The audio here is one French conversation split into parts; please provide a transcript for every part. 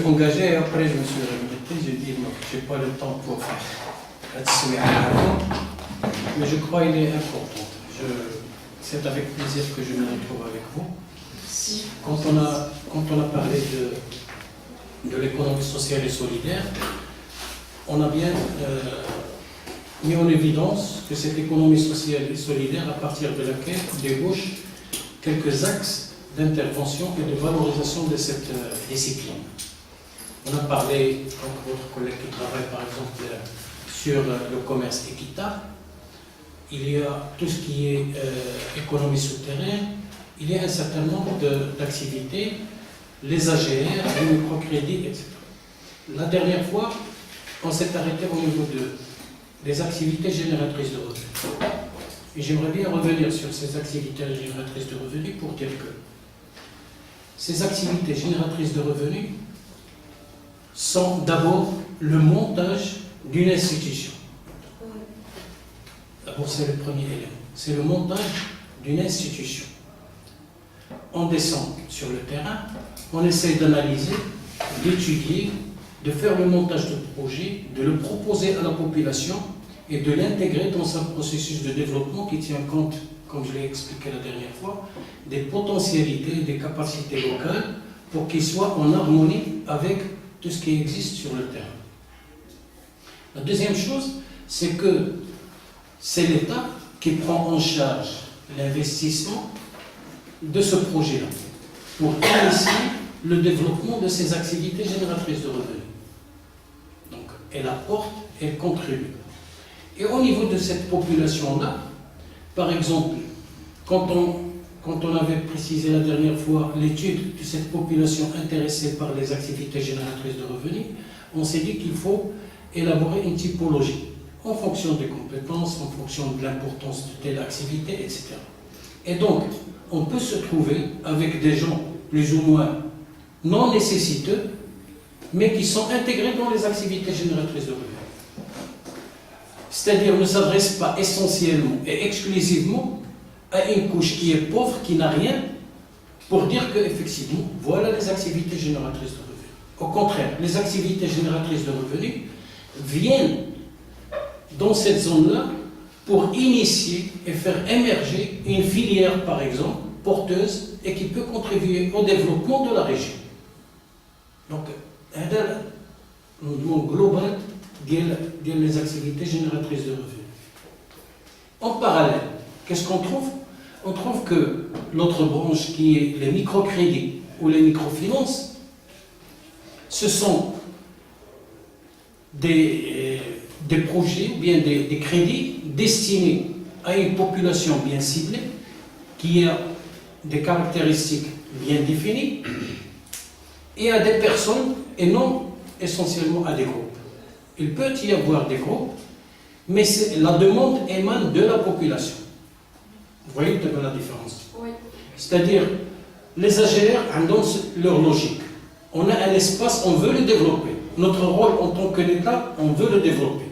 Engagé et après je me suis regretté, j'ai dit non, je n'ai pas le temps pour faire mais je crois qu'il est important. C'est avec plaisir que je me retrouve avec vous. Quand on a parlé de l'économie sociale et solidaire, on a bien mis en évidence que cette économie sociale et solidaire, à partir de laquelle débouchent quelques axes d'intervention et de valorisation de cette discipline. On a parlé, donc votre collègue qui travaille par exemple sur le commerce équitable. Il y a tout ce qui est économie souterraine. Il y a un certain nombre d'activités, les AGR, les microcrédits, etc. La dernière fois, on s'est arrêté au niveau des activités génératrices de revenus. Et j'aimerais bien revenir sur ces activités génératrices de revenus pour dire que ces activités génératrices de revenus sont d'abord le montage d'une institution. D'abord, c'est le premier élément. C'est le montage d'une institution. On descend sur le terrain, on essaie d'analyser, d'étudier, de faire le montage de projet, de le proposer à la population et de l'intégrer dans un processus de développement qui tient compte, comme je l'ai expliqué la dernière fois, des potentialités et des capacités locales pour qu'il soit en harmonie avec tout ce qui existe sur le terrain. La deuxième chose, c'est que c'est l'État qui prend en charge l'investissement de ce projet-là pour initier le développement de ces activités génératrices de revenus. Donc, elle apporte, elle contribue. Et au niveau de cette population-là, par exemple, quand on avait précisé la dernière fois l'étude de cette population intéressée par les activités génératrices de revenus, on s'est dit qu'il faut élaborer une typologie en fonction des compétences, en fonction de l'importance de telle activité, etc. Et donc, on peut se trouver avec des gens plus ou moins non nécessiteux, mais qui sont intégrés dans les activités génératrices de revenus. C'est-à-dire ne s'adresse pas essentiellement et exclusivement à une couche qui est pauvre, qui n'a rien, pour dire qu'effectivement, voilà les activités génératrices de revenus. Au contraire, les activités génératrices de revenus viennent dans cette zone-là pour initier et faire émerger une filière, par exemple, porteuse et qui peut contribuer au développement de la région. Donc, le mouvement global des activités génératrices de revenus. En parallèle, qu'est-ce qu'on trouve? On trouve que l'autre branche qui est les microcrédits ou les microfinances, ce sont des projets, bien des crédits destinés à une population bien ciblée, qui a des caractéristiques bien définies, et à des personnes, et non essentiellement à des groupes. Il peut y avoir des groupes, mais la demande émane de la population. Vous voyez la différence? Oui. C'est-à-dire, les AGR ont leur logique. On a un espace, on veut le développer. Notre rôle en tant que l'État, on veut le développer.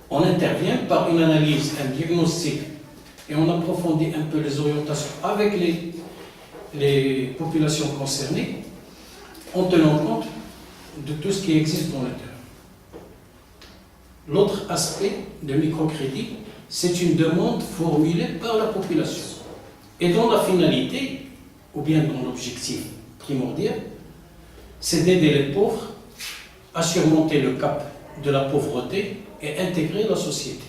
On intervient par une analyse, un diagnostic, et on approfondit un peu les orientations avec les populations concernées, en tenant compte de tout ce qui existe dans le terrain. L'autre aspect de microcrédit, c'est une demande formulée par la population. Et dont la finalité, ou bien dans l'objectif primordial, c'est d'aider les pauvres à surmonter le cap de la pauvreté et intégrer la société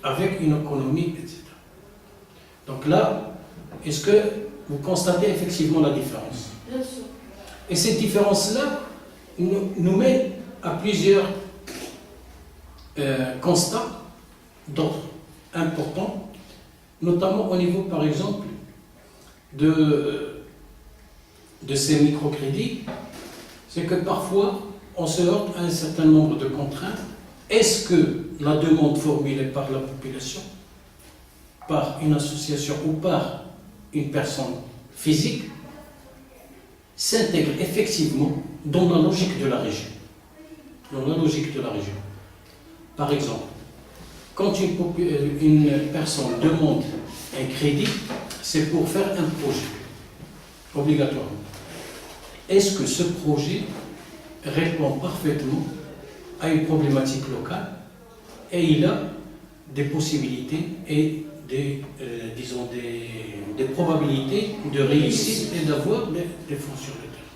avec une économie, etc. Donc là, est-ce que vous constatez effectivement la différence? Bien sûr. Et cette différence-là nous mène à plusieurs constats, d'autres importants, notamment au niveau, par exemple, de ces microcrédits, c'est que parfois, on se heurte à un certain nombre de contraintes. Est-ce que la demande formulée par la population, par une association ou par une personne physique, s'intègre effectivement dans la logique de la région? Dans la logique de la région. Par exemple, quand une personne demande un crédit, c'est pour faire un projet, obligatoirement. est-ce que ce projet répond parfaitement à une problématique locale et il a des possibilités et disons des probabilités de réussite et d'avoir des fonds sur le terrain.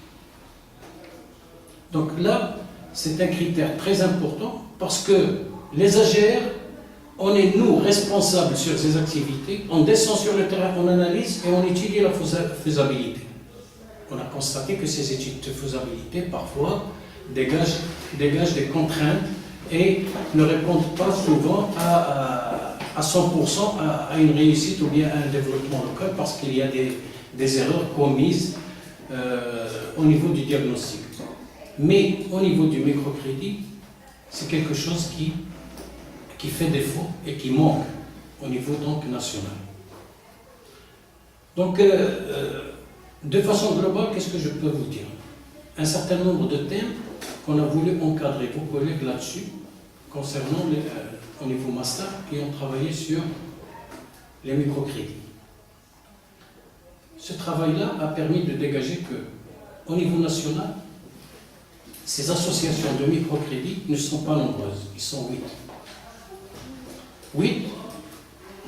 Donc là, c'est un critère très important parce que les AGR, on est nous responsables sur ces activités, on descend sur le terrain, on analyse et on étudie la faisabilité. On a constaté que ces études de faisabilité parfois dégagent des contraintes et ne répondent pas souvent à 100% à une réussite ou bien à un développement local parce qu'il y a des erreurs commises au niveau du diagnostic. Mais au niveau du microcrédit, c'est quelque chose qui fait défaut et qui manque au niveau donc national. Donc, de façon globale, qu'est-ce que je peux vous dire? Un certain nombre de thèmes qu'on a voulu encadrer, vos collègues là-dessus, concernant au niveau master, qui ont travaillé sur les microcrédits. Ce travail-là a permis de dégager que, au niveau national, ces associations de microcrédits ne sont pas nombreuses, ils sont 8. 8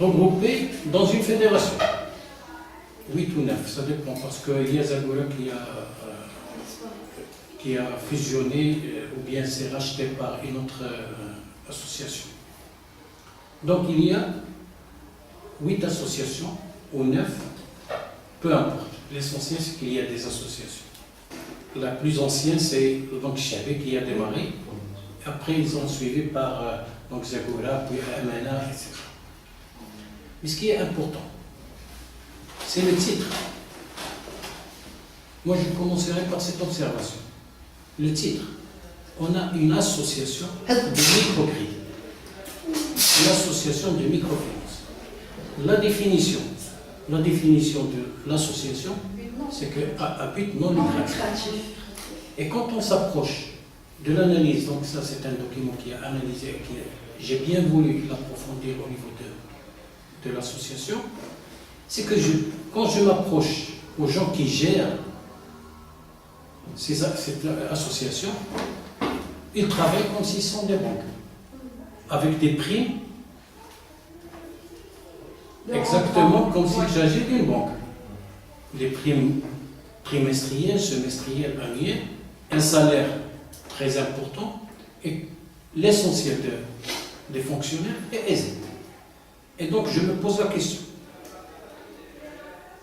regroupés dans une fédération. 8 ou 9, ça dépend, parce qu'il y a Zagora qui a fusionné ou bien s'est racheté par une autre association. Donc il y a 8 associations ou 9, peu importe. L'essentiel c'est qu'il y a des associations. La plus ancienne c'est donc Chabé qui a démarré. Après ils ont suivi par donc Zagora, puis Amana, etc. Mais ce qui est important, c'est le titre. Moi je commencerai par cette observation. Le titre. On a une association de microcrédit. Une association de microfinance. La définition de l'association, c'est qu'à but non lucratif. Et quand on s'approche de l'analyse, donc ça c'est un document qui a analysé, j'ai bien voulu l'approfondir au niveau de l'association, c'est que quand je m'approche aux gens qui gèrent cette association, ils travaillent comme s'ils sont des banques, avec des primes, exactement comme s'il s'agissait d'une banque. Les primes trimestrielles, semestrielles, annuelles, un salaire très important, et l'essentiel des fonctionnaires est aisé. Et donc je me pose la question.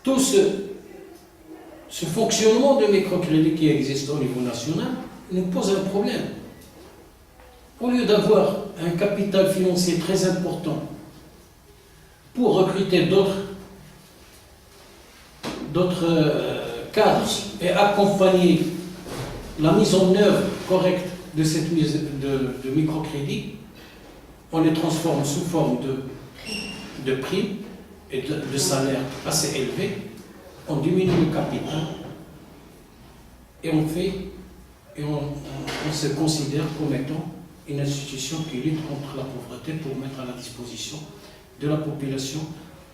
Tout ce fonctionnement de microcrédit qui existe au niveau national nous pose un problème. Au lieu d'avoir un capital financier très important pour recruter d'autres cadres et accompagner la mise en œuvre correcte de cette mise de microcrédit, on les transforme sous forme de primes et de salaires assez élevés, on diminue le capital et on se considère comme étant une institution qui lutte contre la pauvreté pour mettre à la disposition de la population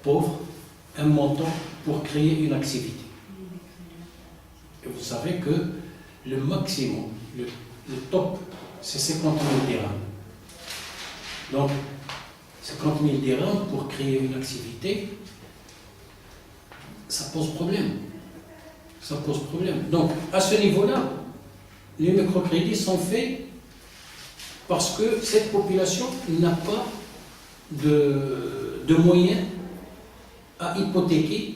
pauvre un montant pour créer une activité. Et vous savez que le maximum, le top, c'est 50 000 dirhams. Donc, 50 000 dirhams pour créer une activité, ça pose problème. Ça pose problème. Donc, à ce niveau-là, les microcrédits sont faits parce que cette population n'a pas de moyens à hypothéquer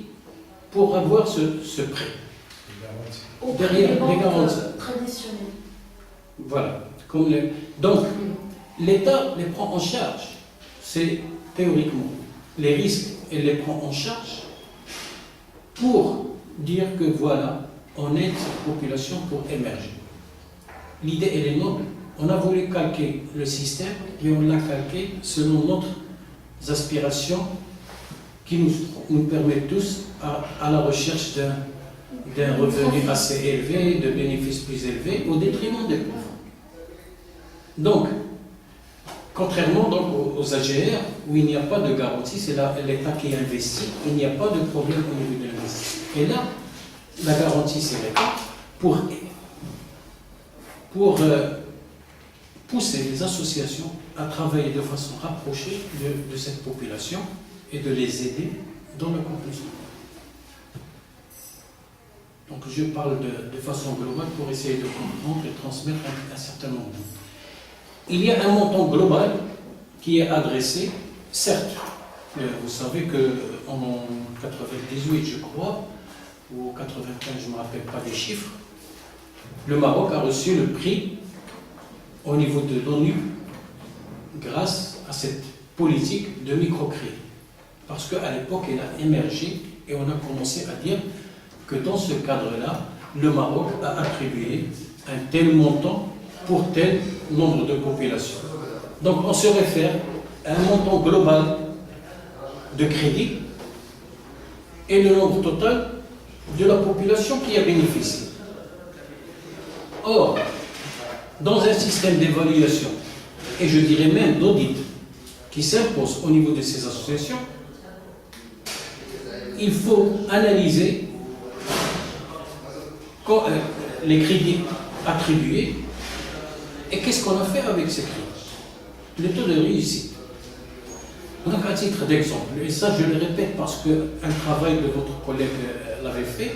pour avoir ce prêt. Derrière les garanties traditionnelles. Voilà. Donc, l'État les prend en charge. C'est théoriquement. Les risques, elle les prend en charge pour dire que voilà, on aide cette population pour émerger. L'idée, elle est noble. On a voulu calquer le système et on l'a calqué selon notre aspirations qui nous permettent tous à la recherche d'un revenu assez élevé, de bénéfices plus élevés, au détriment des pauvres. Donc, contrairement donc aux AGR, où il n'y a pas de garantie, c'est l'État qui investit, il n'y a pas de problème au niveau de l'investissement. Et là, la garantie, c'est l'État. pousser les associations à travailler de façon rapprochée de cette population et de les aider dans la conclusion. Donc je parle de façon globale pour essayer de comprendre et transmettre un certain nombre. Il y a un montant global qui est adressé, certes, vous savez qu'en 98, je crois, ou 95, je ne me rappelle pas des chiffres, le Maroc a reçu le prix au niveau de l'ONU grâce à cette politique de microcrédit. Parce qu'à l'époque, elle a émergé et on a commencé à dire que dans ce cadre-là, le Maroc a attribué un tel montant pour tel nombre de populations. Donc on se réfère à un montant global de crédit et le nombre total de la population qui a bénéficié. Or, dans un système d'évaluation, et je dirais même d'audit, qui s'impose au niveau de ces associations, il faut analyser les crédits attribués et qu'est-ce qu'on a fait avec ces crédits. Le taux de réussite. Donc, à titre d'exemple, et ça je le répète parce qu'un travail de votre collègue l'avait fait,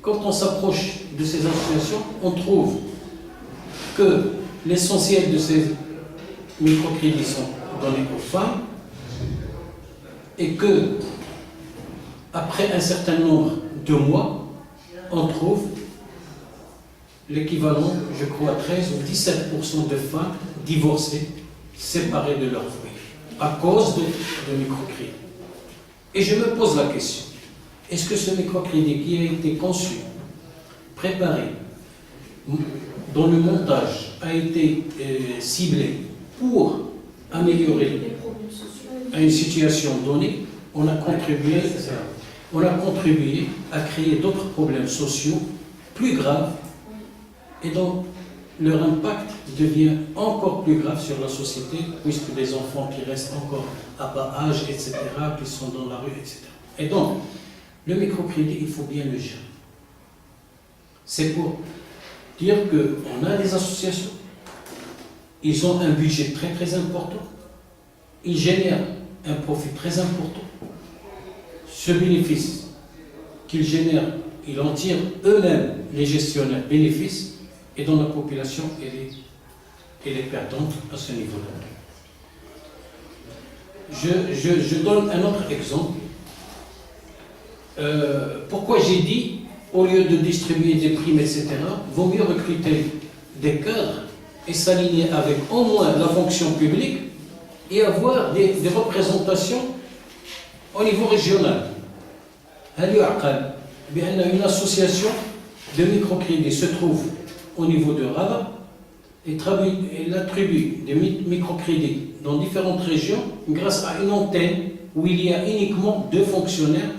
quand on s'approche de ces associations, on trouve que l'essentiel de ces microcrédits sont donnés aux femmes et que, après un certain nombre de mois, on trouve l'équivalent, je crois, 13 ou 17% de femmes divorcées, séparées de leur foyer, à cause de microcrédit. Et je me pose la question, est-ce que ce microcrédit qui a été conçu, préparé, dont le montage a été ciblé pour améliorer à une situation donnée, on a contribué à créer d'autres problèmes sociaux plus graves et donc leur impact devient encore plus grave sur la société puisque des enfants qui restent encore à bas âge, etc., qui sont dans la rue, etc. Et donc, le microcrédit, il faut bien le gérer. C'est pour dire qu'on a des associations, ils ont un budget très très important, ils génèrent un profit très important. Ce bénéfice qu'ils génèrent, ils en tirent eux-mêmes, les gestionnaires, bénéfices, et dans la population, elle est perdante à ce niveau-là. Je donne un autre exemple. Pourquoi j'ai dit, au lieu de distribuer des primes, etc., vaut mieux recruter des cadres et s'aligner avec au moins la fonction publique et avoir des représentations au niveau régional. Une association de microcrédit se trouve au niveau de Rabat et elle attribue des microcrédits dans différentes régions grâce à une antenne où il y a uniquement 2 fonctionnaires,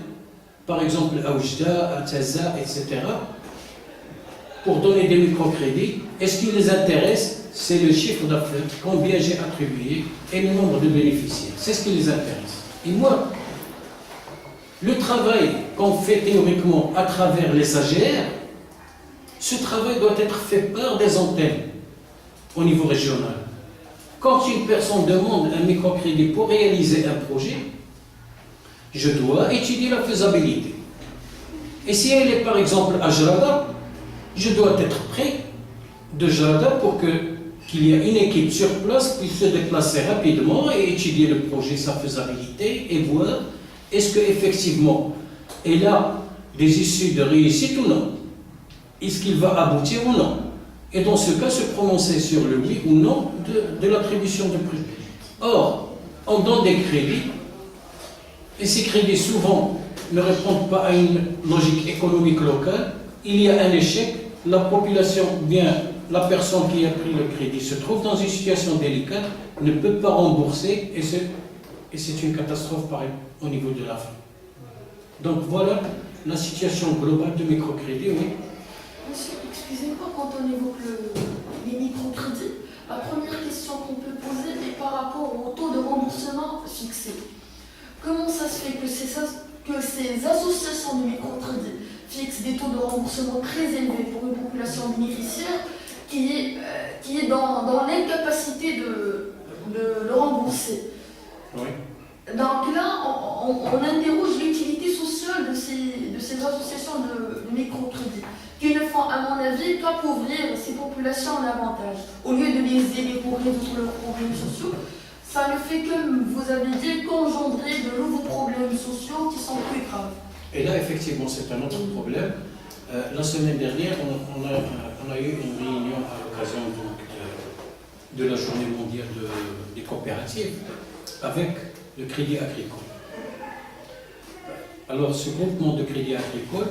par exemple à Oujda, à Taza, etc., pour donner des microcrédits. Et ce qui les intéresse, c'est le chiffre d'affaires, combien j'ai attribué et le nombre de bénéficiaires. C'est ce qui les intéresse. Et moi, le travail qu'on fait théoriquement à travers les AGR, ce travail doit être fait par des antennes au niveau régional. Quand une personne demande un microcrédit pour réaliser un projet, je dois étudier la faisabilité. Et si elle est par exemple à Jarada, je dois être prêt de Jarada pour qu'il y ait une équipe sur place qui puisse se déplacer rapidement et étudier le projet, sa faisabilité et voir est-ce qu'effectivement elle a des issues de réussite ou non. Est-ce qu'il va aboutir ou non? Et dans ce cas, se prononcer sur le oui ou non de l'attribution de projet. Or, on donne des crédits, et ces crédits souvent ne répondent pas à une logique économique locale. Il y a un échec, la population, bien la personne qui a pris le crédit se trouve dans une situation délicate, ne peut pas rembourser, et c'est une catastrophe pareil au niveau de la fin. Donc voilà la situation globale de microcrédit, oui. Monsieur, excusez-moi, quand on évoque les microcrédits, la première question qu'on peut poser est par rapport au taux de remboursement fixé. Comment ça se fait que ces associations de microcrédits fixe des taux de remboursement très élevés pour une population bénéficiaire qui est dans l'incapacité de rembourser. Oui. Donc là, on interroge l'utilité sociale de ces associations de microcrédit, qui ne font, à mon avis, qu'appauvrir ces populations davantage. Au lieu de les aider pour résoudre leurs problèmes sociaux, ça ne fait que, vous avez dit, qu'engendrer de nouveaux problèmes sociaux qui sont plus graves. Et là, effectivement, c'est un autre problème. La semaine dernière, on a eu une réunion à l'occasion de la journée mondiale des coopératives avec le Crédit Agricole. Alors, ce groupement de Crédit Agricole,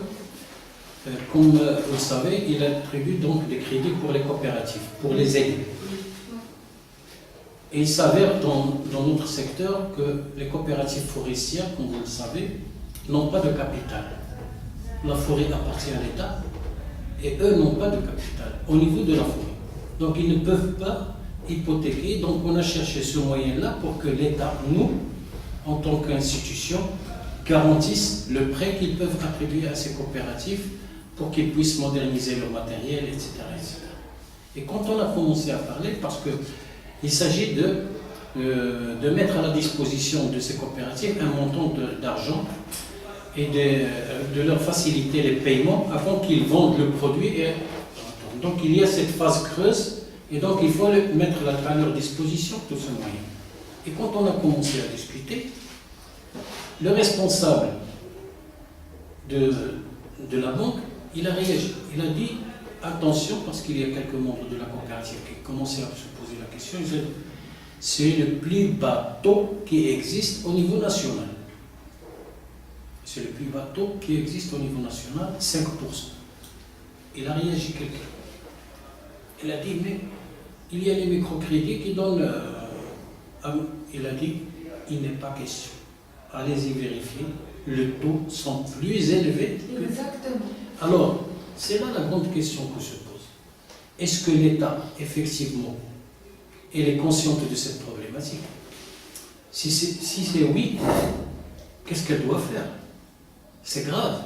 comme vous le savez, il attribue donc des crédits pour les coopératives, pour les aider. Et il s'avère dans notre secteur que les coopératives forestières, comme vous le savez, n'ont pas de capital. La forêt appartient à l'État et eux n'ont pas de capital au niveau de la forêt. Donc ils ne peuvent pas hypothéquer. Donc on a cherché ce moyen-là pour que l'État, nous, en tant qu'institution, garantisse le prêt qu'ils peuvent attribuer à ces coopératives pour qu'ils puissent moderniser leur matériel, etc., etc. Et quand on a commencé à parler, parce qu'il s'agit de mettre à la disposition de ces coopératives un montant d'argent et de leur faciliter les paiements avant qu'ils vendent le produit. Donc il y a cette phase creuse et donc il faut mettre à leur disposition tout ce moyen. Et quand on a commencé à discuter, le responsable de la banque, il a réagi. Il a dit attention, parce qu'il y a quelques membres de la coopérative qui commençaient à se poser la question. Ils ont dit c'est le plus bas taux qui existe au niveau national. C'est le plus bas taux qui existe au niveau national, 5%. Il a réagi quelqu'un. Il a dit, mais il y a les microcrédits qui donnent... il a dit, il n'est pas question. Allez-y vérifier. Les taux sont plus élevés. Exactement. Alors, c'est là la grande question que se pose. Est-ce que l'État, effectivement, est conscient de cette problématique? Si c'est oui, qu'est-ce qu'elle doit faire? C'est grave,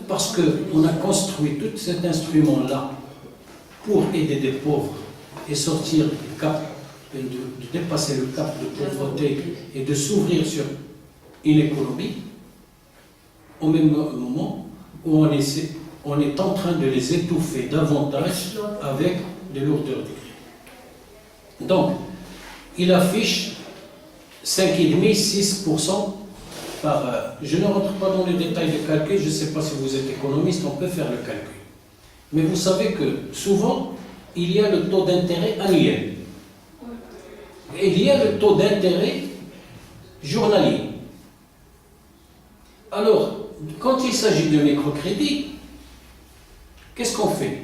parce qu'on a construit tout cet instrument-là pour aider des pauvres et sortir du cap, de dépasser le cap de pauvreté et de s'ouvrir sur une économie, au même moment où on est en train de les étouffer davantage avec des lourdeurs de crédit. Donc, il affiche 5,5-6%. Je ne rentre pas dans les détails de calcul, je ne sais pas si vous êtes économiste, on peut faire le calcul. Mais vous savez que souvent, il y a le taux d'intérêt annuel. Et il y a le taux d'intérêt journalier. Alors, quand il s'agit de microcrédit, qu'est-ce qu'on fait?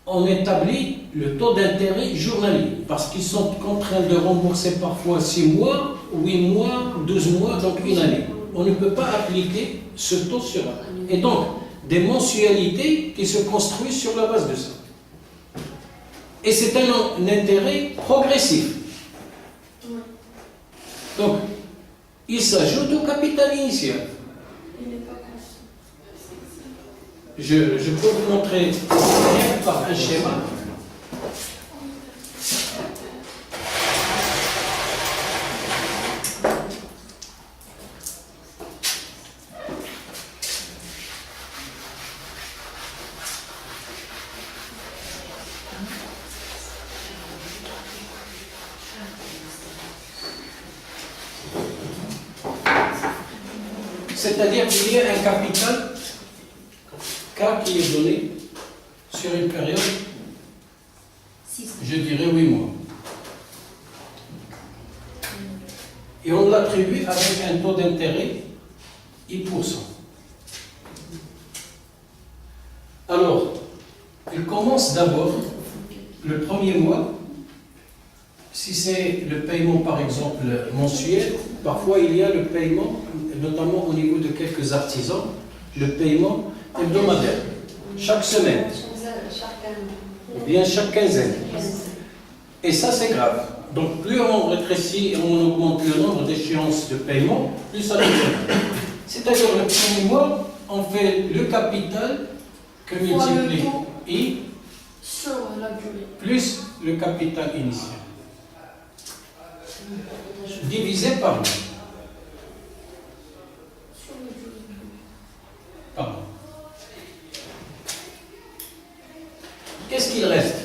On établit le taux d'intérêt journalier, parce qu'ils sont contraints de rembourser parfois 6 mois, 8 mois, 12 mois, donc une année. On ne peut pas appliquer ce taux sur un. Et donc, des mensualités qui se construisent sur la base de ça. Et c'est un intérêt progressif. Donc, il s'ajoute au capital initial. Je peux vous montrer par un schéma. C'est-à-dire qu'il y a un capital K qui est donné sur une période, je dirais 8 mois. Et on l'attribue avec un taux d'intérêt 1%. Alors, il commence d'abord le premier mois. Si c'est le paiement, par exemple, mensuel, parfois il y a le paiement, notamment au niveau de quelques artisans, le paiement hebdomadaire, chaque semaine, ou bien chaque quinzaine. Et ça, c'est grave. Donc, plus on rétrécit et on augmente le nombre d'échéances de paiement, plus ça devient. C'est-à-dire, le premier mois, on fait le capital que Fois le multiplie taux I sur la durée. plus le capital initial. Divisé par 2. Sur la durée. Pardon. Qu'est-ce qu'il reste?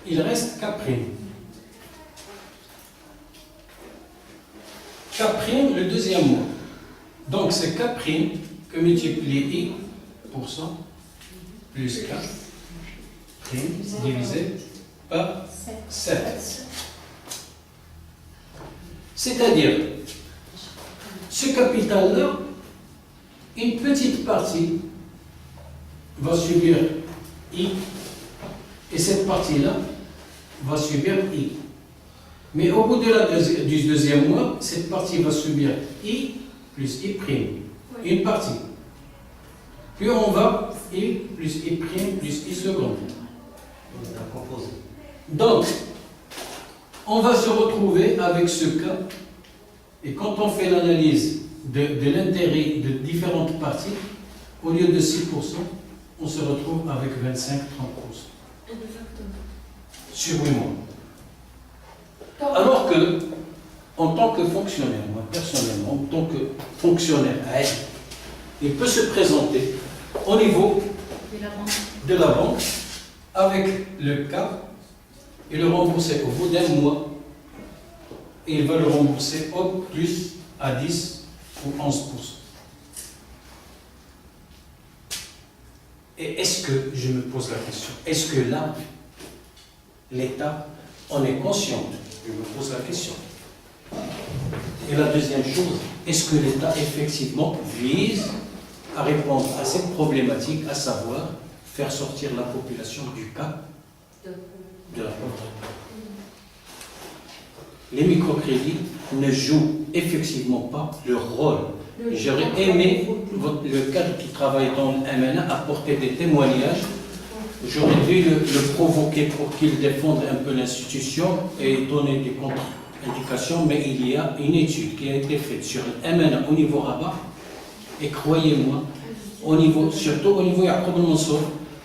Il reste K'. K', le deuxième mot. Donc c'est K' que multiplie I pour cent plus K' divisé par 7. C'est-à-dire, ce capital-là, une petite partie va subir I, et cette partie-là va subir I. Mais au bout du deuxième mois, cette partie va subir I plus I', une partie. Puis on va I plus I' plus I seconde. Donc, on va se retrouver avec ce cas, et quand on fait l'analyse de l'intérêt de différentes parties, au lieu de 6%, on se retrouve avec 25-30%. Exactement. Sur 8 mois. Alors que, en tant que fonctionnaire, moi personnellement, en tant que fonctionnaire, il peut se présenter au niveau de la banque avec le cas et le rembourser au bout d'un mois. Et il va le rembourser au plus à 10 ou 11%. Et est-ce que, je me pose la question, est-ce que là, l'État, on est conscient? Je me pose la question. Et la deuxième chose, est-ce que l'État effectivement vise à répondre à cette problématique, à savoir faire sortir la population du cas de la pauvreté? Les microcrédits ne jouent effectivement pas leur rôle. J'aurais aimé le cadre qui travaille dans le MNA apporter des témoignages. J'aurais dû le provoquer pour qu'il défende un peu l'institution et donner des contre-indications, mais il y a une étude qui a été faite sur le MNA au niveau Rabat, et croyez-moi, surtout au niveau Yaqoub al-Mansour,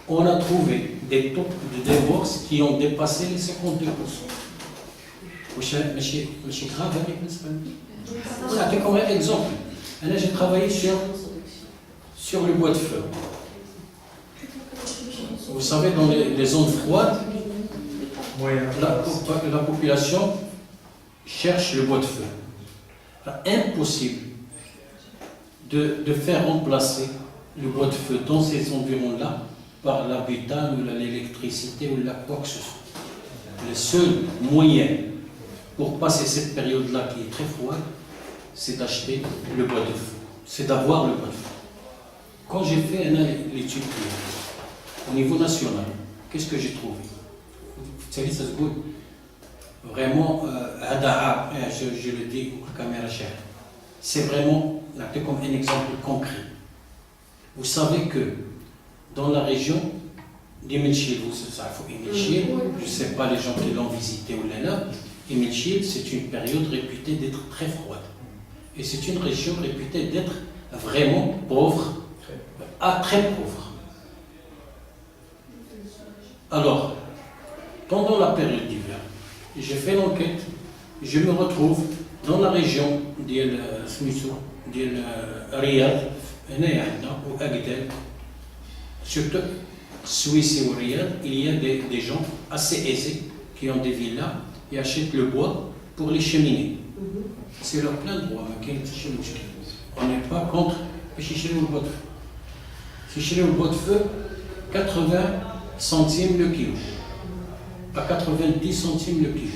on a trouvé des taux de divorce qui ont dépassé les 52%. ماشي grave هذيك بالنسبه لي. نعطيكم غير exemple. انا j'ai travaillé sur le bois de feu. Vous savez, dans les zones froides, la population cherche le bois de feu. Impossible de faire remplacer le bois de feu dans ces environs-là par la butane ou l'électricité ou quoi que ce soit. Le seul moyen pour passer cette période-là qui est très froide, c'est d'acheter le bois de feu. C'est d'avoir le bois de feu. Quand j'ai fait l'étude au niveau national, qu'est-ce que j'ai trouvé? Vraiment, je le dis aux caméras chères, c'est vraiment, comme un exemple concret. Vous savez que dans la région d'Imilchil, je ne sais pas les gens qui l'ont visité ou là, Imilchil, c'est une période réputée d'être très froide. Et c'est une région réputée d'être vraiment pauvre, très pauvre. Alors, pendant la période d'hiver, j'ai fait l'enquête, je me retrouve dans la région de Riyad, ou Agdel, surtout Suisse et Riyad, il y a des gens assez aisés qui ont des villas et achètent le bois pour les cheminer. C'est leur plein droit. On n'est pas contre le bois de feu. Le bois de feu, 80 centimes le kilo. À 90 centimes le kilo.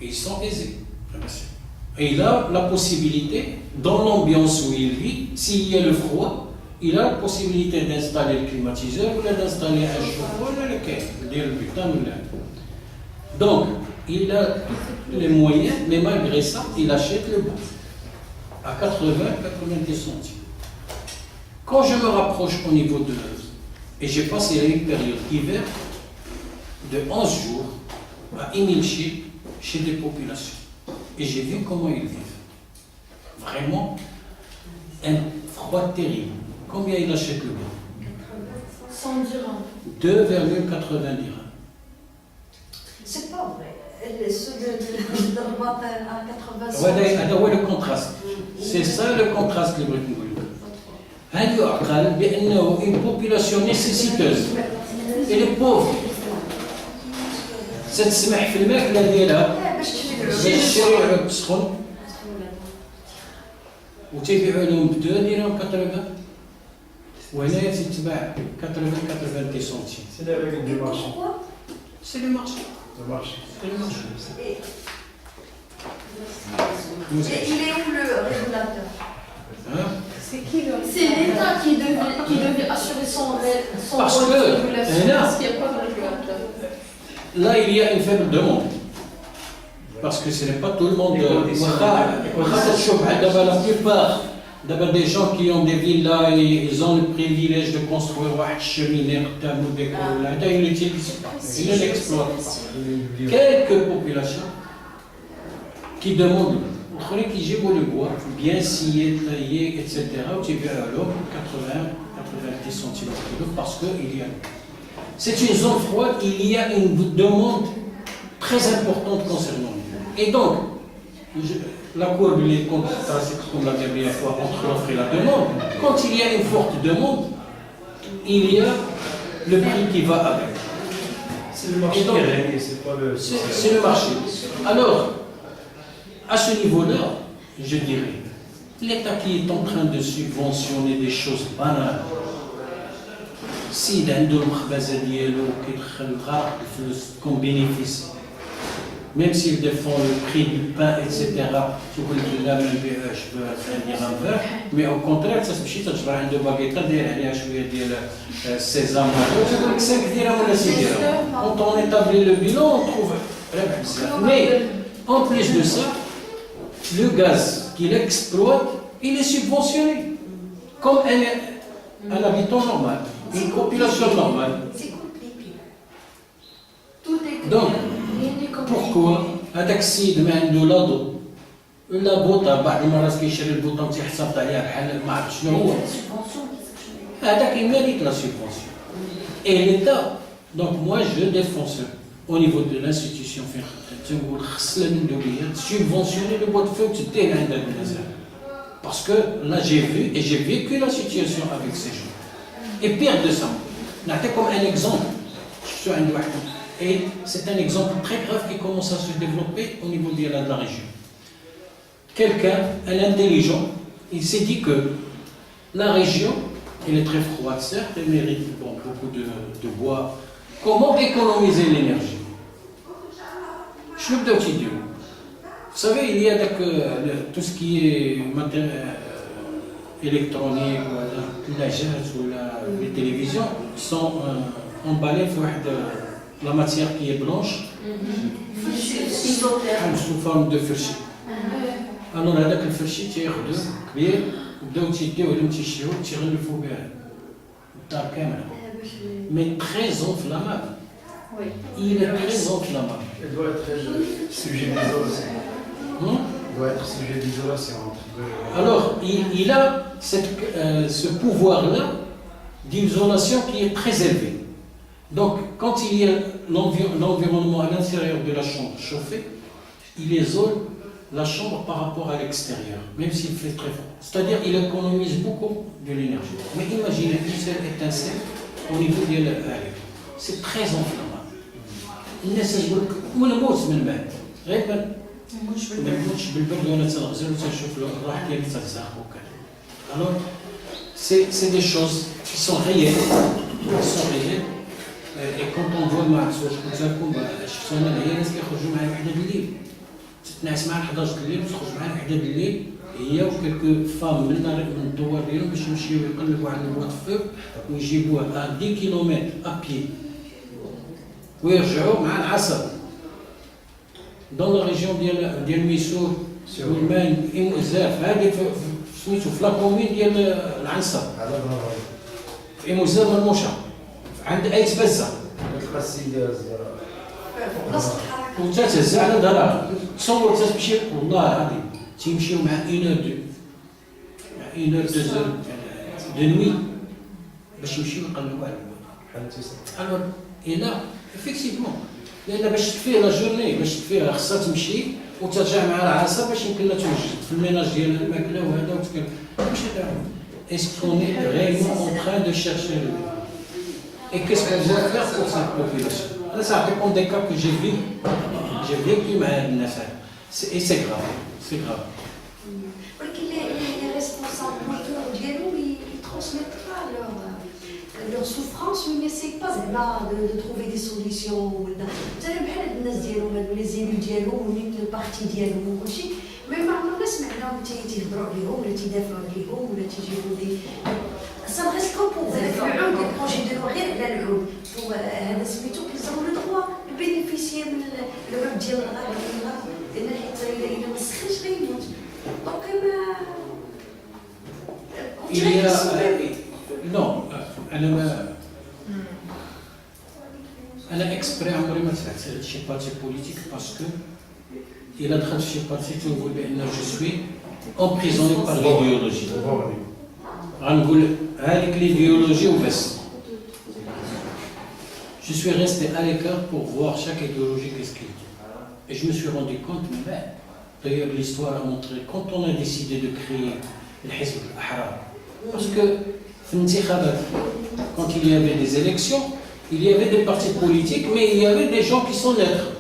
Et ils sont aisés. Et il a la possibilité, dans l'ambiance où il vit, s'il y a le froid, il a la possibilité d'installer le climatiseur ou d'installer un chauffe-eau ou le butane. Donc, il a tous les moyens, mais malgré ça, il achète le bois à 80-90 centimes. Quand je me rapproche au niveau de l'œuvre, et j'ai passé une période hiver de 11 jours à Imilchil chez des populations, et j'ai vu comment ils vivent. Vraiment, un froid terrible. Combien il achète le bois? 100 dirhams. 2,80 dirhams. C'est pas vrai. Ceux de Rabat à 85. هذا هو le contraste. C'est ça le contraste اللي بغيت نقول لك. هل يعقل بأنه une population nécessiteuse et les pauvres ستسمح في الماكلة ديالها باش تشري باش تشري عود تسخن وتبيعوا لهم ب 2 درهم 80 وهنايا تتباع 80 سنتيم. C'est la règle du marché. Pourquoi? C'est le marché. Le marché. C'est le marché. Et il est où le régulateur? Hein? C'est l'État qui devait assurer son Parce rôle que, de régulation. là, Parce qu'il n'y a pas de régulateur. Là, il y a une faible demande. Parce que ce n'est pas tout le monde. La plupart des gens qui ont des villas, ils ont le privilège de construire un cheminée, ils l'utilisent pas. Ils ne l'exploitent pas. Quelques populations qui demandent, qui gèrent le bois, bien scié, taillé, etc., qui viennent à l'eau, 90 centimes par kilo, parce qu'il y a. C'est une zone froide, il y a une demande très importante concernant l'eau. Et donc, la courbe est comme la dernière fois entre l'offre et la demande. Quand il y a une forte demande, il y a le prix qui va avec. C'est le marché qui règne, c'est pas le. C'est le marché. Alors, à ce niveau-là, je dirais, l'État qui est en train de subventionner des choses banales, s'il a عنده المخبزة ديالو كيدخل الغرق الفلوس comme bénéfice, même s'il défend le prix du pain, etc., تقول لك لا ما نبيعوش ب 1 درهم فاك، mais au contraire تمشي تجبر عنده باكيطة داير عليها شوية ديال السيزام تقول لك 5 درهم ولا 6 درهم. Quand on établit le bilan, on trouve ربح بزاف. Mais en plus de ça, le gaz qu'il exploite, il est subventionné comme un habitant normal. Une population normale. C'est compliqué. Tout est clair. Donc, Rien n'est compliqué. pourquoi هذاك السيد ما عنده لا ضوء لا بوطه، بعض المرات كيشري البوطه وتيحتفظ عليها بحال ما عرفت شنو هو، هذاك يمارك لا سوبونسيون. Et l'État, donc moi je défends ça au niveau de l'institution تنقول خص المندوبيات subventionner le bois de feu وتديه عند هاد الناس. Parce que là j'ai vu et j'ai vécu la situation avec ces gens. Et pire de ça, comme un exemple, et c'est un exemple très grave qui commence à se développer au niveau de la région. Quelqu'un, un intelligent, il s'est dit que la région, elle est très froide, certes, elle mérite beaucoup de bois. Comment économiser l'énergie? Je le dis. Vous savez, il y a tout ce qui est électronique, les télévisions sont emballées dans la matière qui est blanche sous forme de فرشي. Alors هذاك الفرشي تياخذوه كبير وبداو تيديوه لهم تيشريوه تيغلفوا به الدار كامله. Mais très inflammable. Oui. Il est très inflammable. Il doit être sujet d'isolation. Il doit être sujet d'isolation entre deux. Alors, il a ce pouvoir-là d'isolation qui est très élevé. Donc, quand il y a l'environnement à l'intérieur de la chambre chauffée, il isole la chambre par rapport à l'extérieur, même s'il fait très froid. C'est-à-dire qu'il économise beaucoup de l'énergie. Mais imaginez une seule étincelle au niveau de l'air. C'est très inflammable. الناس يقول لك ونموت من بعد غير ما نموتش بالبرد ولا تنغزل وتنشوف الراحه ديالي تتزاق وكذا. Alors c'est des choses qui sont réelles, et quand on voit مع الزوج قلت لكم شفتوا انا هي الناس كيخرجوا معايا وحده بالليل تتنعس معاها 11 الليل وتخرج معاها وحده بالليل هي وكلكو فام من الدوار ديالهم باش يمشيو يقلبوا على البوات فو ويجيبوها 10 كيلومتر ابي ويرجعوا مع العصر. Dans la région ديال ميسور والمان بزاف هذه سميتو في لاكومين ديال العنصر في مزار مرموشه عند ايت بزه تلقى السيده وتتهز على دارها تصور تمشي والله العظيم تيمشيو مع 1 2 1 heure, 2 heures de nuit باش يمشيو يقلبوا على الواد. Alors, et là, effectivement, لأن باش تكفيه لا جورني باش تكفيها خصها تمشي وترجع مع العصا باش يمكن لها توجد في الميناج ديالها الماكله وهذا وتكلم. ماشي دابا. Est-ce qu'on est réellement en train de chercher le bien? Et qu'est-ce qu'on doit faire pour cette population? Là, ça dépend des cas que j'ai vécu مع الناس. Et c'est grave, c'est grave. ولكن les responsables moteurs ديالهم ils transmettent pas leur souffrance, mais n'essayent pas de trouver des solutions. زعما بحال هاد الناس ديالهم هادو لي زيلو ديالهم ولي البارتي ديالهم وكلشي، مي ما عمرنا سمعناهم تيهضروا عليهم ولا تيدافعوا عليهم ولا تيجيبوا دي ça ne reste que pour العود لي بروجي ديالو غير على العود. هذا سميتو كيلزموا لو دروا بينيفيسيي من العود ديال الغرب لان حيت الا ما سخنش غيموت. دونك ما أنا إكسبري عمري ما دخلت شي بارتي بوليتيك باسكو إلا دخلت شي بارتي تنقول بأن جو سوي امبريزوني بار ليديولوجي. غنقول هذيك ليديولوجي وبس. Je suis resté à l'écart pour voir chaque idéologie qu'est-ce qu'elle dit. Et je me suis rendu compte, mais d'ailleurs l'histoire a montré, quand on a décidé de créer le Hizb al-Ahrar, parce que quand il y avait des élections, il y avait des partis politiques, mais il y avait des gens qui sont neutres.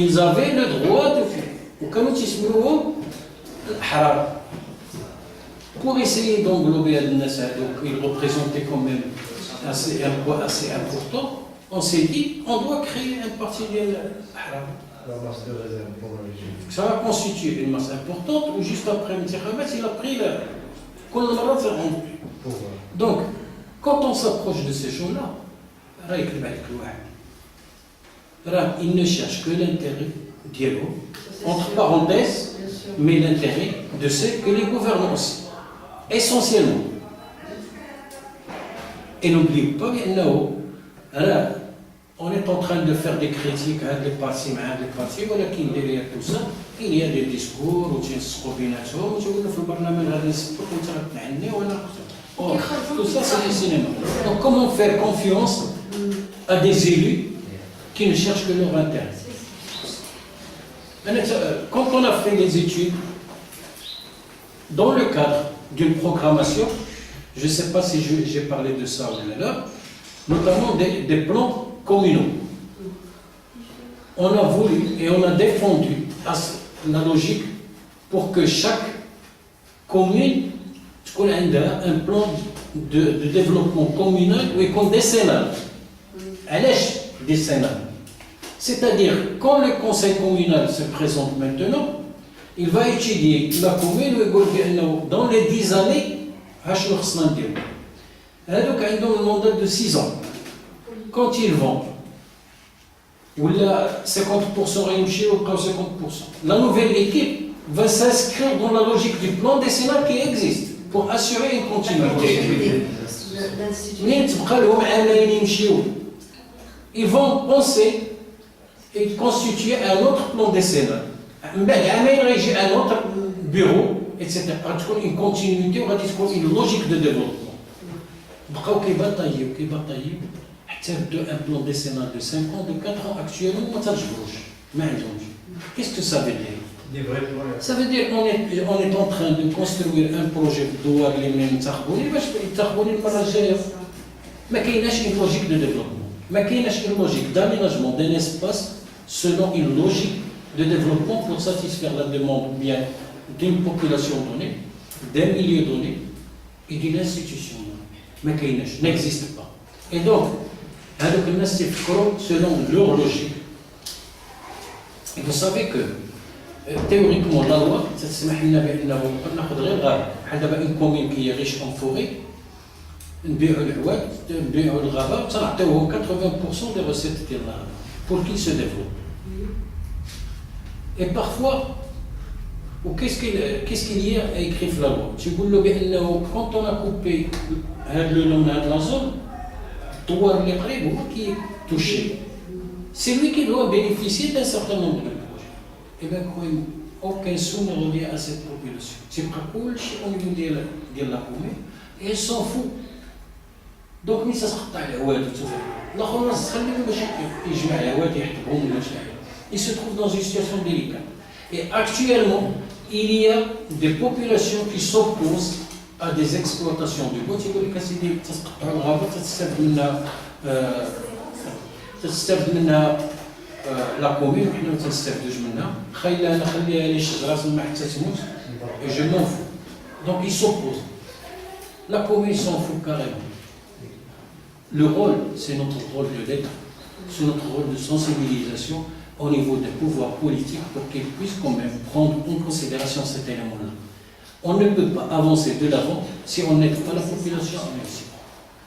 Ils avaient le droit de faire. Pour essayer d'englober Al-Nassar, donc ils représentaient quand même un poids assez important, on s'est dit, on doit créer un parti de l'Ahrar. La masse de réserve pour la région. Ça va constituer une masse importante, ou juste après Mtikhabat, il a pris la... Donc, quand on s'approche de ces choses-là, il ne cherche que l'intérêt dialogue, entre parenthèses, mais l'intérêt de ce que les gouvernants aussi, essentiellement. Et n'oubliez pas, on est en train de faire des critiques à des partis, voilà qui derrière tout ça, il y a des discours, ou tout ça c'est du cinéma. Donc comment faire confiance à des élus qui ne cherchent que leur intérêt? Quand on a fait les études, dans le cadre d'une programmation, je ne sais pas si j'ai parlé de ça ou là, notamment des plans communaux. On a voulu et on a défendu la logique pour que chaque commune ait un plan de développement communal ou décennal. Décennal. C'est-à-dire, quand le conseil communal se présente maintenant, il va étudier la commune dans les 10 années, donc ils ont un mandat de 6 ans. Quand ils vont, ou là 50% réussi ou 50%, la nouvelle équipe va s'inscrire dans la logique du plan décennal qui existe pour assurer une continuité. Ils vont penser et constituer un autre plan décennal. Un autre bureau, etc. Une continuité, une logique de développement. Un plan décennal de 5 ans, de 4 ans, actuellement, qu'est-ce que ça veut dire? Ça veut dire qu'on est en train de construire un projet douar les mêmes تخبوني باش يتخبوني المره الجايه. ما كايناش une logique de développement. ما كايناش une logique d'aménagement d'un espace selon une logique de développement pour satisfaire la demande bien d'une population donnée, d'un milieu donné et d'une institution donnée. ما كايناش, n'existe pas. Et donc, هذوك الناس يفكروا selon leur logique. Et vous savez que théoriquement la loi تسمح لنا بانه ناخذ غير غابه بحال دابا ان كومين كي ريش اون فوري نبيعوا العواد نبيعوا الغابه تنعطيوهم 80% des recettes ديال الغابه pour qu'il se développe. Et parfois qu'est-ce qu'il y a écrit dans la loi? تيقول له بانه quand on a coupé هذا le long de la zone الطوار اللي قريب هو qui est touché. C'est lui qui doit bénéficier d'un certain nombre de projets. Eh bien, aucun sou ne revient à cette population. C'est pas cool, on lui dit la commune, et elle s'en fout. Donc, mais ça se retrouve à l'oued, il se trouve dans une situation délicate. Et actuellement, il y a des populations qui s'opposent à des exploitations du bois. La commune, et je m'en fous. Donc ils s'opposent. La commune s'en fout carrément. Le rôle, c'est notre rôle de l'État, c'est notre rôle de sensibilisation au niveau des pouvoirs politiques pour qu'ils puissent quand même prendre en considération cet élément-là. On ne peut pas avancer de l'avant si on n'aide pas la population.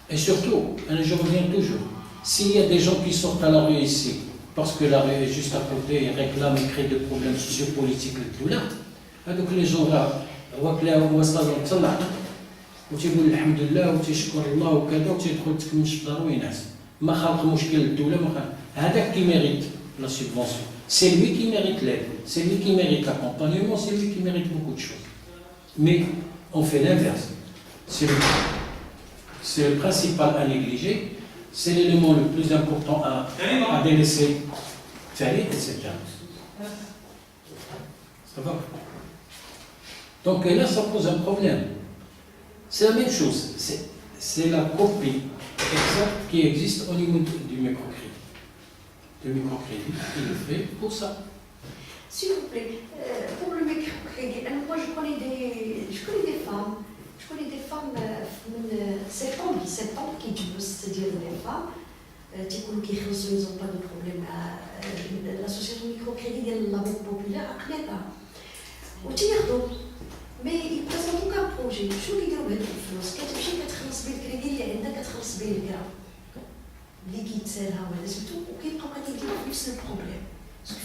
Et surtout, je reviens toujours, s'il y a des gens qui sortent à la rue ici, parce que la rue est juste à côté et réclament et créent des problèmes sociopolitiques et tout là, donc les gens là, وتيقول الحمد لله وتيشكر الله وكذا وتيدخل تكمل الشطر وينعس ما خلق مشكل الدوله ما خلق هذاك كي ميريت لا سوبفونسيون سي لوي كي ميريت l'aide c'est lui qui mérite l'accompagnement c'est lui qui mérite beaucoup de choses mais on fait l'inverse c'est le principal à négliger c'est l'élément le plus important à délaisser etc. Ça va donc là ça pose un problème. C'est la même chose, c'est la copie exacte qui existe au niveau du microcrédit. Le microcrédit, il est fait pour ça. S'il vous plaît, pour le microcrédit, moi je connais des femmes, septembre qui c'est-à-dire les femmes, qui n'ont pas de problème. L'association microcrédit de la Banque Populaire a créé ça. Mais ils ne présentent aucun projet. شو كيديروا بهاد الفلوس؟ كتمشي كتخلص بيه الكريدي اللي عندك كتخلص بيه الكرا اللي كيتسالها وهذا سيرتو وكيبقاو كيديروا نفس البروبليم. باسكو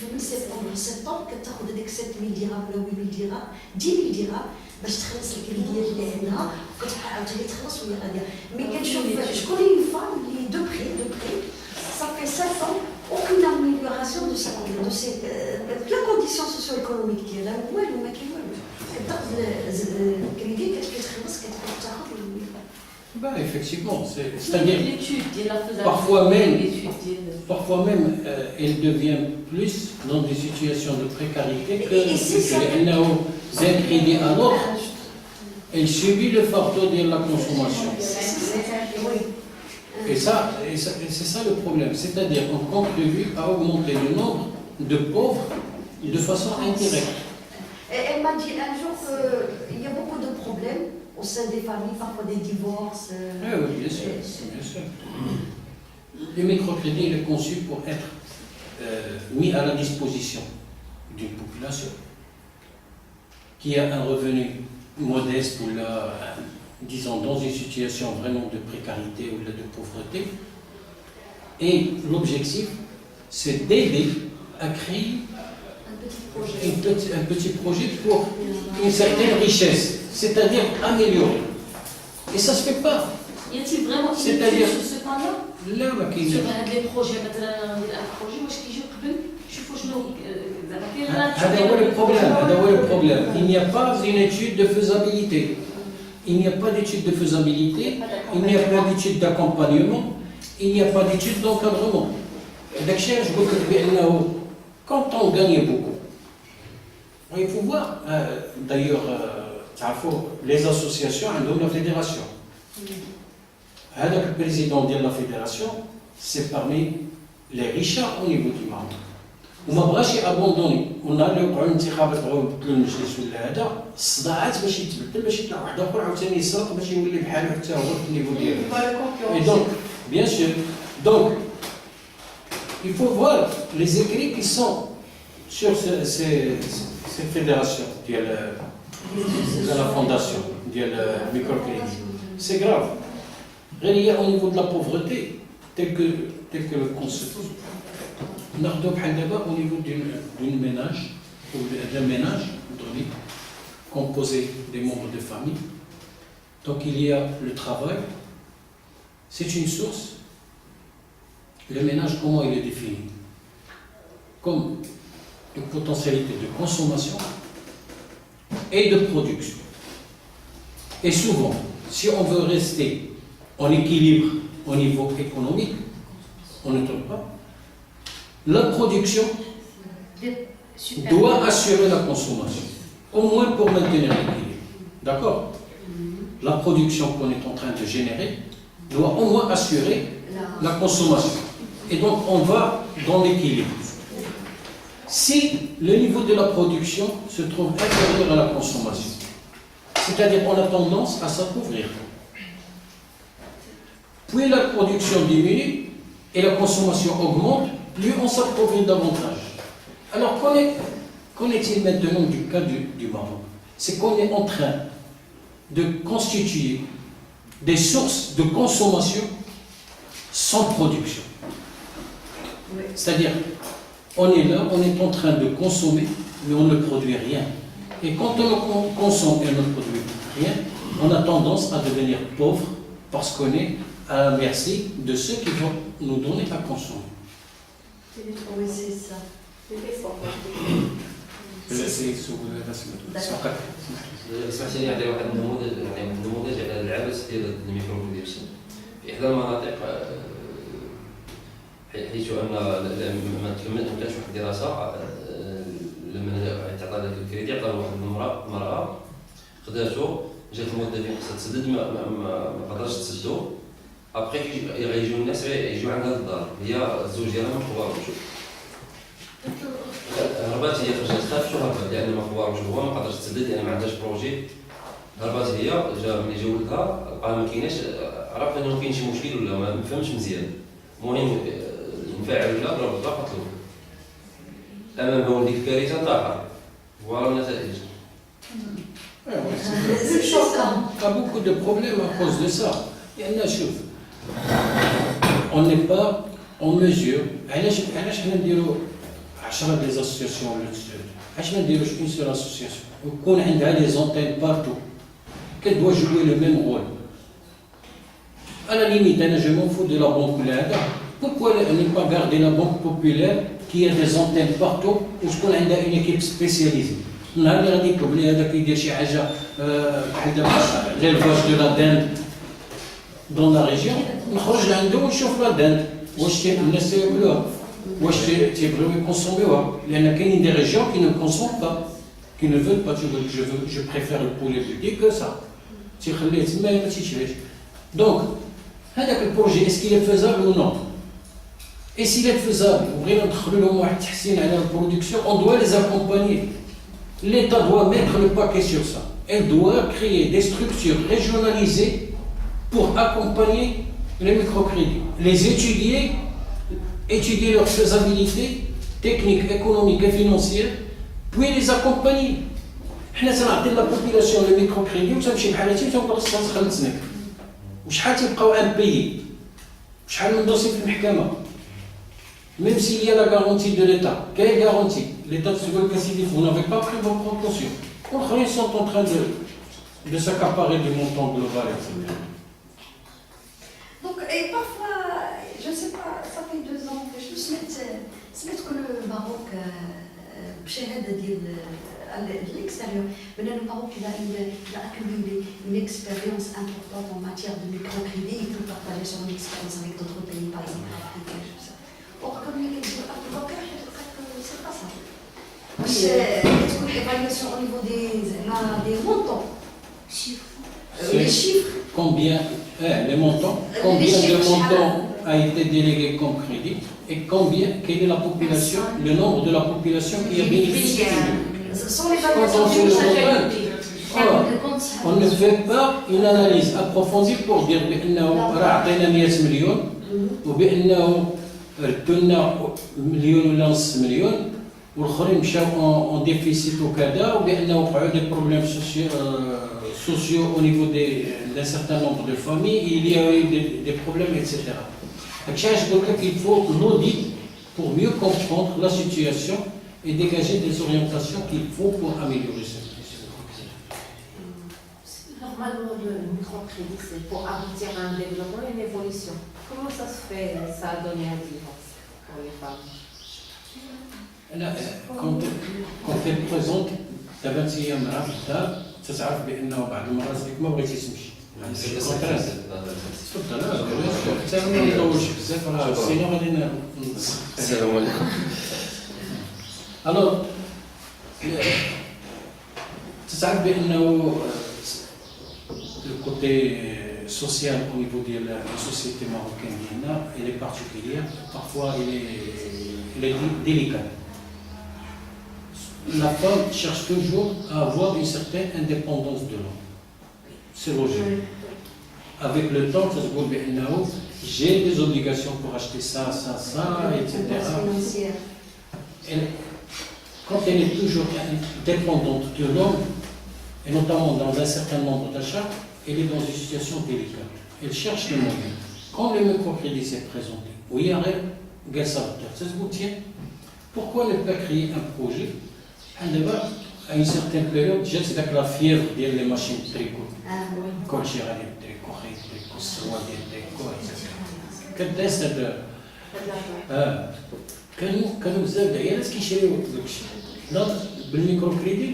في سبتمبر كتاخذ هذيك 7000 درهم ولا 8000 درهم 10000 درهم باش تخلص الكريديات اللي عندها وكتبقى عاوتاني تخلص وهي غاديه. مي كنشوف شكون اون فام اللي دو بري ça fait 7 ans aucune amélioration de la condition socio-économique ديالها والو ما كاين والو. Ben, effectivement, c'est-à-dire parfois même elle devient plus dans des situations de précarité que d'un crédit à l'autre, elle subit le fardeau de la consommation. Et c'est ça le problème, c'est-à-dire qu'on contribue à augmenter le nombre de pauvres de façon indirecte. Elle m'a dit un jour qu'il y a beaucoup de problèmes au sein des familles, parfois des divorces. Oui, bien sûr, bien sûr. Le microcrédit est conçu pour être mis à la disposition d'une population qui a un revenu modeste ou là, disons, dans une situation vraiment de précarité ou de pauvreté. Et l'objectif, c'est d'aider à créer un petit projet pour une certaine richesse, c'est-à-dire améliorer. Et ça ne se fait pas. Y a-t-il vraiment une C'est-à-dire sur ce point-là là, sur les projets, مثلا un projet واش كيجي قبل شوفوا شنو زعما كاين هذا هو البروبليم. Il n'y a pas une étude de faisabilité. Il n'y a pas d'étude de faisabilité, il n'y a pas d'étude d'accompagnement, il n'y a pas d'étude d'encadrement. Quand on gagne beaucoup, il faut voir, d'ailleurs, les associations ont la fédération. Le président de la fédération, c'est parmi les richards au niveau du monde. وما بغاش يابوندوني ونهار اللي وقعوا الانتخابات بغاو يبدلوا المجلس ولا هذا الصداعات باش يتبدل باش يطلع واحد اخر عاوتاني يسرق باش يولي بحالو حتى هو في النيفو ديالو. Et donc, bien sûr, donc il faut voir les écrits qui sont sur ces fédérations de la fondation de microcrédit. C'est grave. Il y a au niveau de la pauvreté tel que le concept. Au niveau d'une ménage, ou d'un ménage composé des membres de famille. Donc il y a le travail, c'est une source. Le ménage, comment il est défini? Comme une potentialité de consommation et de production. Et souvent, si on veut rester en équilibre au niveau économique, on ne trouve pas. La production doit assurer la consommation, au moins pour maintenir l'équilibre. D'accord? La production qu'on est en train de générer doit au moins assurer la consommation. Et donc, on va dans l'équilibre. Si le niveau de la production se trouve inférieur à la consommation, c'est-à-dire qu'on a tendance à s'appauvrir. Plus la production diminue et la consommation augmente, plus on s'appauvrit davantage. Alors, qu'en est-il maintenant du cas du Maroc? C'est qu'on est en train de constituer des sources de consommation sans production. C'est-à-dire, on est là, on est en train de consommer, mais on ne produit rien. Et quand on consomme et on ne produit rien, on a tendance à devenir pauvre parce qu'on est à la merci de ceux qui vont nous donner à consommer. Oui, c'est ça. اسمح لي نعطي واحد النموذج على العبث ديال الميكرو برودكشن في احدى المناطق حيث ان ما كانش واحد الدراسه لما تعطى ذاك الكريدي عطاه واحد المراه خداتو جات الموظفين خصها تسدد ما قدرش تسدو ابخي غيجيو الناس يجيو عندها للدار هي الزوج ديالها ما خباروش هربات هي خرجت تخاف شو هربت لان ما خباروش هو ما قدرش تسدد لان ما عندهاش بروجي هربات هي ملي جا ولدها لقى ما كايناش عرف انه كاين شي مشكل ولا ما فهمش مزيان المهم انفعل ولا ضرب الضغط قتلوه امام هو ديك الكارثه انتحر فوالا النتائج. C'est choquant. Il y a beaucoup de problèmes à cause de ça. Il y en a, chouf. On n'est pas en mesure. علاش حنا نديرو 10 des associations ولا 9 علاش ما نديروش une seule association ويكون عندها لي زونتين بارتو qu'elle doit jouer le même rôle. À la limite, je m'en fous de la banque populaire. Pourquoi ne pas garder la banque populaire qui a des antennes partout où je connais une équipe spécialisée? نهار اللي غادي يطلب لي هذاك يدير شي حاجه بحال دابا l'élevage de la dinde dans la région نخرج لعنده ونشوف لا دند واش الناس تياكلوها واش تيبغيو يكونسوميوها لان كاينين دي ريجيون qui ne consomment pas qui ne veulent pas je préfère le poulet buté que ça تيخليه تما ما تيشريش donc هذاك البروجي est-ce qu'il est faisable ou non et s'il est faisable وبغينا ندخلوا لهم واحد التحسين على البرودكسيون on doit les accompagner. L'État doit mettre le paquet sur ça. Elle doit créer des structures régionalisées pour accompagner les microcrédits, les étudier leur faisabilité technique, économique et financière, puis les accompagner. حنا تنعطي لا بوبولاسيون لو ميكروكريدي وتمشي بحال هاتي وتنقول خصها تخلص سنك. وشحال تيبقاو امبيي؟ شحال من دوسي في المحكمة؟ Même s'il y a la garantie de l'État, quelle garantie? L'État se veut casser des fonds, vous n'avez pas pris vos précautions. Ils sont en train de s'accaparer du montant global, etc. Donc, et parfois, je ne sais pas, ça fait 2 ans que je me suis dit que le Maroc, بشهادة de l'extérieur, le Maroc il a accumulé une expérience importante en matière de microcrédit, il peut partager son expérience avec d'autres pays, par exemple africains, tout ça. Or, comme il dit c'est pas ça. C'est une évaluation au niveau des montants. Les chiffres. Combien, les montants, combien de montants a été délégué comme crédit et quelle est la population, le nombre de la population qui a bénéficié. Sans l'évaluation du on ne fait pas une analyse approfondie pour dire بأنه راه عطينا 100 مليون وبأنه ردنا مليون ولا نص مليون والاخرين مشاو en déficit وكذا وبأنه وقعوا des problèmes sociaux au niveau d'un certain nombre de familles, il y a eu des problèmes, etc. Donc, il faut l'audit pour mieux comprendre la situation et dégager des orientations qu'il faut pour améliorer cette situation. Normalement, le microcrédit, c'est pour aboutir à un développement et une évolution. Comment ça se fait, ça a donné un divorce pour les femmes? Quand elle présente دابا انت مرا في الدار تتعرف بانه بعض المرات ديك ما بغيتيش تمشي. تفضل حتى انا ما نطولش بزاف راه سينو غادي السلام عليكم. الوغ تعرف بانه le côté social au niveau de la société marocaine elle est particulière, parfois elle est délicate. La femme cherche toujours à avoir une certaine indépendance de l'homme. C'est logique. Avec le temps, ça se voit bien, j'ai des obligations pour acheter ça, etc. Quand elle est toujours dépendante de l'homme, et notamment dans un certain nombre d'achats, elle est dans une situation délicate. Elle cherche les moyens. Quand le microcrédit s'est présenté, oui, ça se vous tient. Pourquoi ne pas créer un projet à une certaine période, j'ai avec la fièvre des machines de tricot. Quand j'ai regardé le tricot, etc. كداس هذا كانوا بزاف د العيالات كيشريو داكشي. بالميكرو كريدي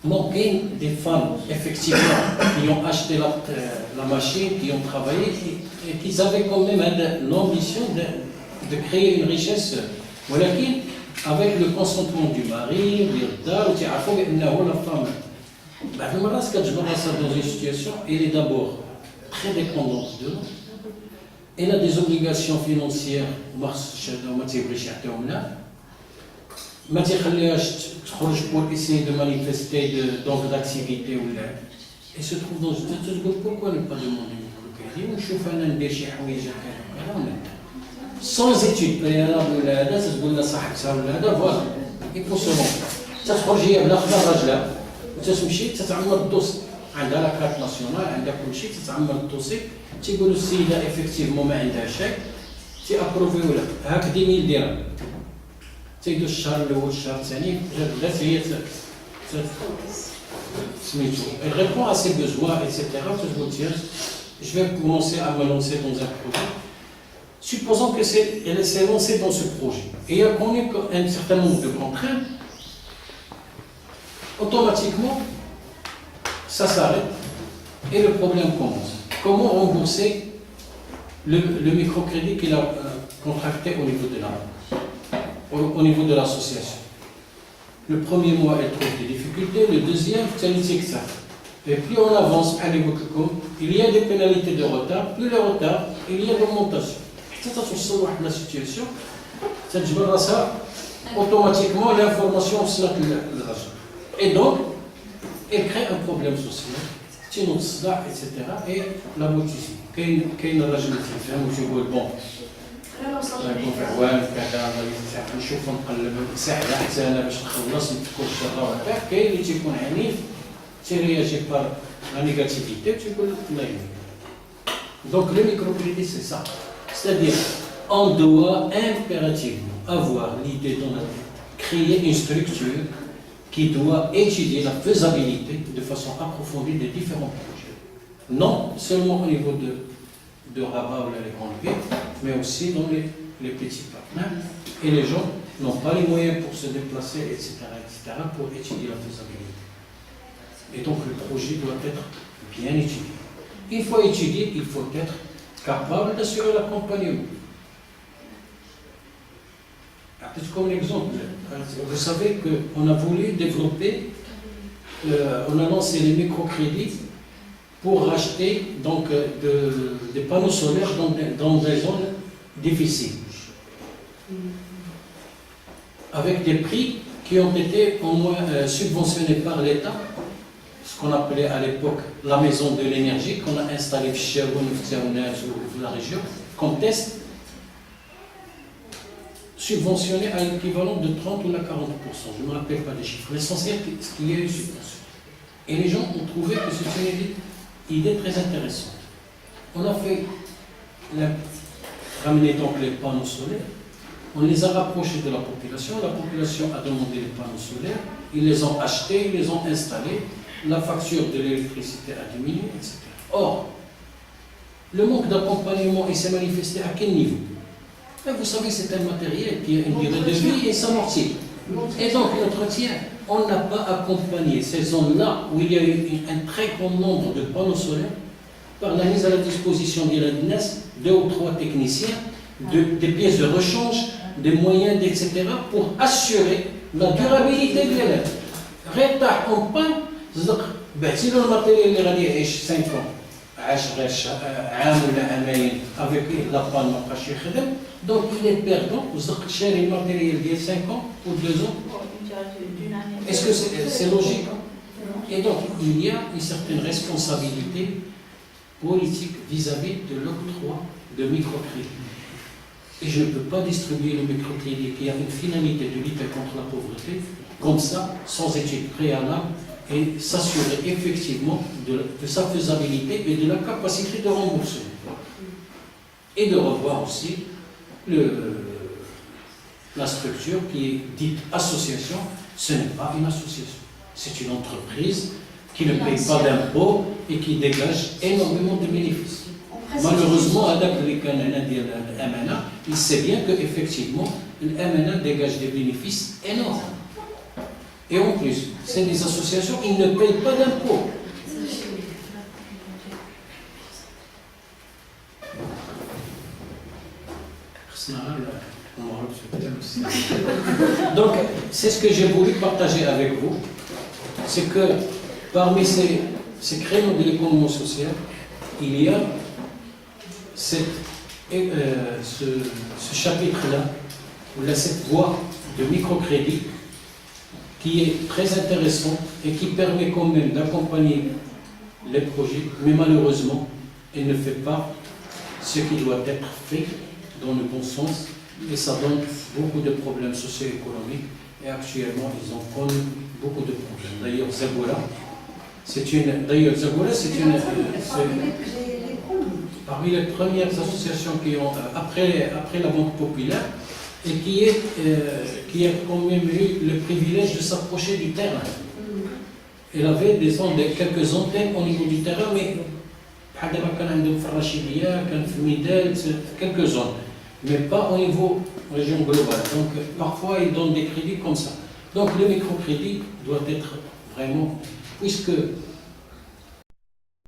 Donc, il y a des femmes, effectivement, qui ont acheté la machine, qui ont travaillé, et qui avaient quand même l'ambition de créer une richesse. Voilà, avec le consentement du mari, la femme. Dans une situation, elle est d'abord très dépendante de l'homme. Elle a des obligations financières, ما تيخليهاش تخرج pour essayer de manifester donc d'activité ولا et se trouve dans une تقول pourquoi ne pas demander microcrédit ونشوف انا ندير شي حوايج هكا sans étude préalable ولا هذا تقول لها صاحبتها ولا هذا فوالا يكون سولون تخرج هي بلا خبر راجلها وتمشي تتعمر الدوسي عندها لا كارت ناسيونال عندها كل شيء تتعمر الدوسي تيقولوا السيده افيكتيفمون ما عندها شيء تيابروفيو لها هاك 10000 درهم تيدو الشهر الاول الشهر الثاني بدات هي سميتو elle répond à ses besoins etc. je vais commencer à me lancer dans un projet. Supposons que elle s'est lancée dans ce projet et elle connaît un certain nombre de contraintes, automatiquement ça s'arrête et le problème commence. Comment rembourser le microcrédit qu'il a contracté au niveau de la banque, au niveau de l'association. Le premier mois, elle trouve des difficultés, le deuxième, c'est ça. Et plus on avance, il y a des pénalités de retard, plus le retard, il y a l'augmentation. La situation, ça, automatiquement, l'information se et donc, elle crée un problème social, etc. Et la motivation. Qu'il y a une rajoutation, bon. نشوف نقلب ساعه حتى انا باش نخلص نفكر الشر وهذا كاين اللي تيكون عنيف تيرياجي بار لا نيجاتيفيتي تيقول لك الله يهديك. Donc le microcrédit c'est ça, c'est-à-dire on doit impérativement avoir l'idée dans la tête, créer une structure qui doit étudier la faisabilité de façon approfondie des différents projets, non seulement au niveau de Rabat ou les grandes villes, mais aussi dans les petits parcs. Et les gens n'ont pas les moyens pour se déplacer, etc., pour étudier la faisabilité. Et donc le projet doit être bien étudié. Une fois étudié, il faut être capable d'assurer l'accompagnement. Comme l'exemple, vous savez qu'on a voulu développer, on a lancé les microcrédits pour racheter donc, des panneaux solaires dans des zones difficiles, avec des prix qui ont été au moins subventionnés par l'État, ce qu'on appelait à l'époque la maison de l'énergie, qu'on a installée chez la région, comme test, subventionné à l'équivalent de 30 ou 40%, je ne me rappelle pas des chiffres. L'essentiel, c'est qu'il y a eu subvention. Et les gens ont trouvé que c'était une idée très intéressante. On a fait ramener donc les panneaux solaires, on les a rapprochés de la population a demandé les panneaux solaires, ils les ont achetés, ils les ont installés, la facture de l'électricité a diminué, etc. Or, le manque d'accompagnement, il s'est manifesté à quel niveau? Et vous savez, c'est un matériel qui a une durée de vie et s'amortit. Et donc l'entretien, on n'a pas accompagné ces zones-là où il y a eu un très grand nombre de panneaux solaires par la mise à la disposition d'Iradines, 2 ou 3 techniciens, des pièces de rechange, des moyens, etc. pour assurer la durabilité de l'élève. Rétard en panne, بعتي له الماتيريال اللي غادي يعيش 5 ans, عاش غير عام ولا عامين avec la panne ما بقاش يخدم, donc il est perdant, وزق شاري الماتيريال ديال 5 ans ou 2 ans. Est-ce que c'est logique? Et donc il y a une certaine responsabilité politique vis-à-vis de l'octroi de microcrédits. Et je ne peux pas distribuer le microcrédit qui a une finalité de lutter contre la pauvreté comme ça, sans étude préalable, et s'assurer effectivement de sa faisabilité et de la capacité de remboursement. Et de revoir aussi la structure qui est dite association. Ce n'est pas une association, c'est une entreprise qui ne paye pas d'impôts et qui dégage énormément de bénéfices. Malheureusement, avec les canadiens de l'MNA, il sait bien qu'effectivement, l'MNA dégage des bénéfices énormes. Et en plus, c'est des associations qui ne payent pas d'impôts. Donc, c'est ce que j'ai voulu partager avec vous. C'est que parmi ces créneaux de l'économie sociale, il y a ce chapitre-là, ou cette voie de microcrédit qui est très intéressant et qui permet quand même d'accompagner les projets, mais malheureusement, elle ne fait pas ce qui doit être fait dans le bon sens, et ça donne beaucoup de problèmes socio-économiques, et actuellement, ils ont connu beaucoup de problèmes. D'ailleurs, Zagoura, c'est parmi les premières associations qui ont, après la Banque Populaire, et qui a quand même eu le privilège de s'approcher du terrain. Elle avait quelques antennes au niveau du terrain, mais quelques zones, mais pas au niveau région globale. Donc parfois ils donnent des crédits comme ça. Donc le microcrédit doit être vraiment, puisque